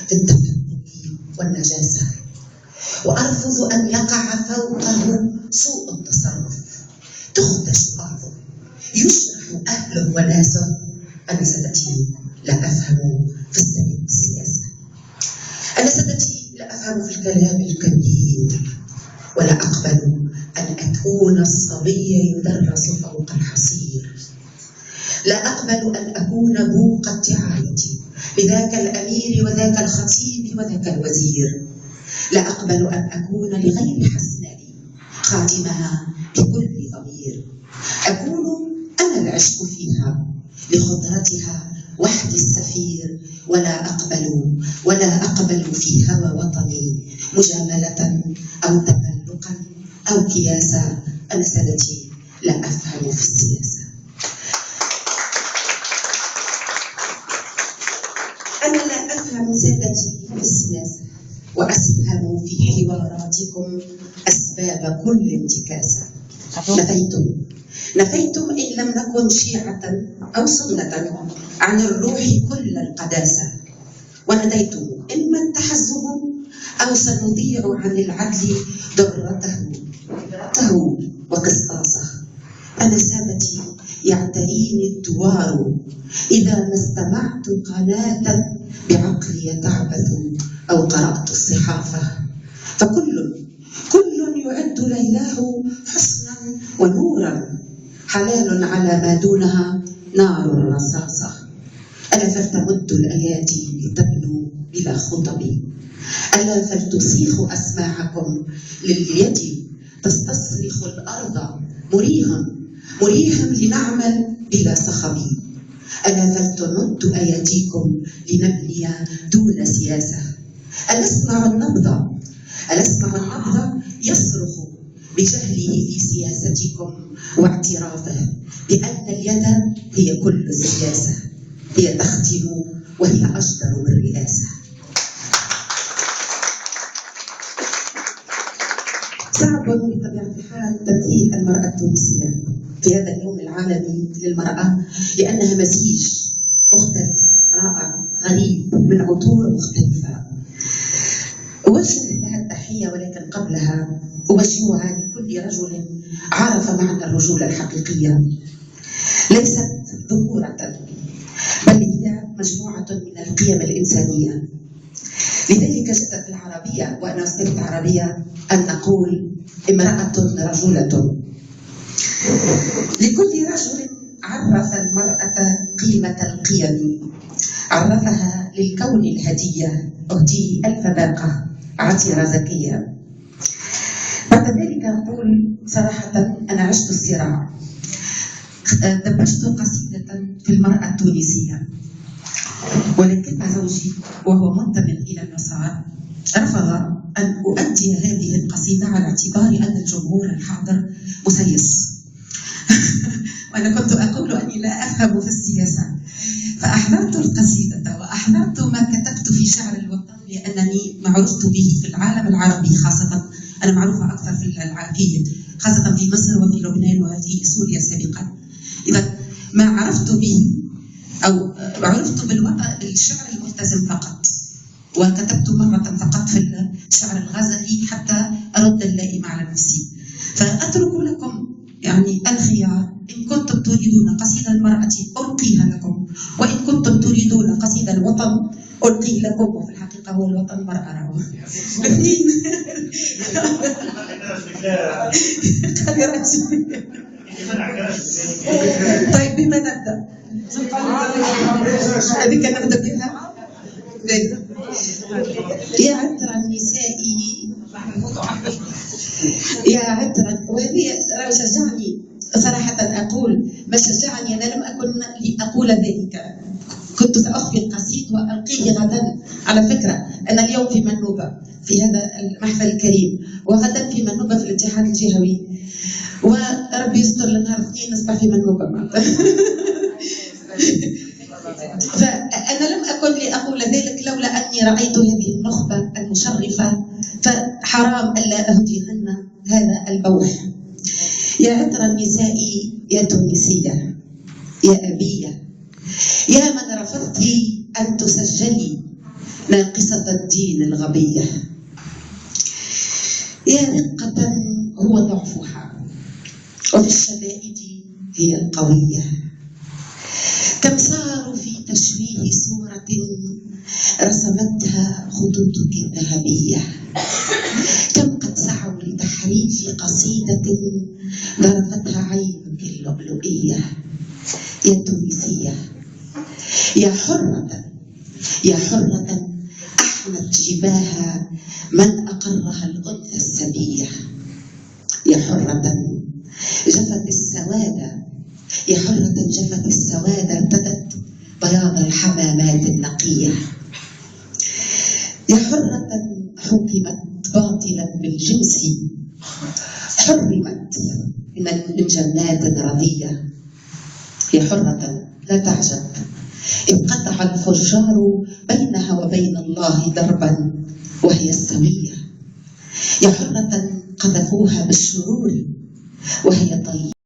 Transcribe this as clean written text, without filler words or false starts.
في التفكك والنجاسة، وأرفض أن يقع فوقه سوء التصرف، تخدش أرضه، يشرح أهله وناسه. أنا سادتي لا أفهم في السياسة، أنا سادتي لا أفهم في الكلام الكبير، ولا أقبل أن أكون الصبي يدرس فوق الحصير، لا أقبل أن أكون بوق الدعاية لذاك الأمير وذاك الخطيب وذاك الوزير، لا أقبل أن أكون لغير حسنائي خاتمها بكل ضمير، أكون أنا العشق فيها لخضرتها وحدي السفير، ولا أقبل في هوى وطني مجاملة أو تملقا أو كياسا. أنا سادتي لا أفهم في السياسة. أنا لا أفهم سادتي في السياسة، وأسهم في حواراتكم أسباب كل انتكاسة. نفيتم إن لم نكن شيعة أو سنة عن الروح كل القداسة، ونديتم إما التحزب أو سنضيع عن العدل ضرته وقسطاسه. أنا سادتي يعتريني الدوار إذا ما استمعت قناة بعقلي تعبث أو قرأت الصحافة، فكل يعد ليلاه حسنا ونورا، حلال على ما دونها نار الرصاصة. ألا فلتمد الأيادي لتبنوا بلا خطب، ألا فلتصيخ أسماعكم لليد تستصرخ الأرض مريها لنعمل بلا صخب، ألا فلتمد أيديكم لنبني دون سياسة. ألا اسمع النبض يصرخ بجهله في سياستكم واعترافه بأن اليد هي كل السياسة، هي تختم وهي أجدر بالرئاسة. صعب بطبيعة الحال تمثيل المرأة التونسية في هذا اليوم العالمي للمرأة، لأنها مزيج مختلف رائع غريب من عطور مختلفة. أوجه لها التحية، ولكن قبلها أوجهها لكل رجل عرف معنى الرجولة الحقيقية. ليست ذكورة، بل هي مجموعة من القيم الإنسانية. لذلك جدت العربية، وأنا صرت عربية، أن نقول امرأة رجولة. لكل رجل عرف المرأة قيمة القيم، عرفها للكون الهدية، أهديه ألف باقة عطرة زكية. بعد ذلك أقول صراحة أنا عشت الصراع، دبجت قصيدة في المرأة التونسية، ولكن زوجي وهو منتمي إلى اليسار رفض أن أؤدي هذه القصيدة على اعتبار أن الجمهور الحاضر مسيس وأنا كنت أقول أني لا أفهم في السياسة، فأحضرت القصيدة وأحضرت ما كتبت في شعر الوطن، لأنني ما عرفت به في العالم العربي خاصة. أنا معروفة أكثر خاصة في مصر وفي لبنان وفي سوريا سابقا. إذا ما عرفت به أو عرفت بالشعر الملتزم فقط، وكتبت مرة فقط في الشعر الغزلي حتى أرد اللائم على نفسي. فأترك لكم يعني الخيار، إن كنتم تريدون قصيدة المرأة ألقيها لكم، وإن كنتم تريدون قصيدة الوطن ألقي لكم، وفي الحقيقة هو الوطن مرأة روح الاثنين. طيب بما نبدأ؟ هذه كان نبدأ بها. يا عطر النسائي يا عطر، وهذه شجعني صراحة. أقول ما شجعني، أنا لم أكن لأقول ذلك، كنت سأخفي القصيد وألقيه غدا. على فكرة أنا اليوم في منوبة في هذا المحفل الكريم، وغدا في منوبة في الاتحاد الجهوي، وربي يستر لنهار الاثنين نصبح في منوبة. فأنا لم أكن لأقول ذلك لولا أني رأيت هذه النخبة المشرفة، فحرام ألا أهديهن هذا البوح. يا عطر النساء يا تونسية يا أبية، يا من رفضت أن تسجلي ناقصة الدين الغبية. يا رقة هو ضعفها، وفي الشدائد هي القوية. كم ساروا في تشويه صورة رسمتها خطوطك الذهبية. كم قد سعوا لتحريف قصيدة ذرفتها عينك اللؤلؤية. يا تونسية، يا حرة، يا حرة أحنت جباها من أقرها الأنثى السبية. يا حرة جفت السواد، يا حرة جفت السواد ارتدت بياض الحمامات النقية. يا حرة حكمت باطلا بالجنس، حرمت من جنات رضية. يا حرة لا تعجب إن قطع الفجار بينها وبين الله دربا وهي السوية. يا حرة قذفوها بالشرور وهي طيبة.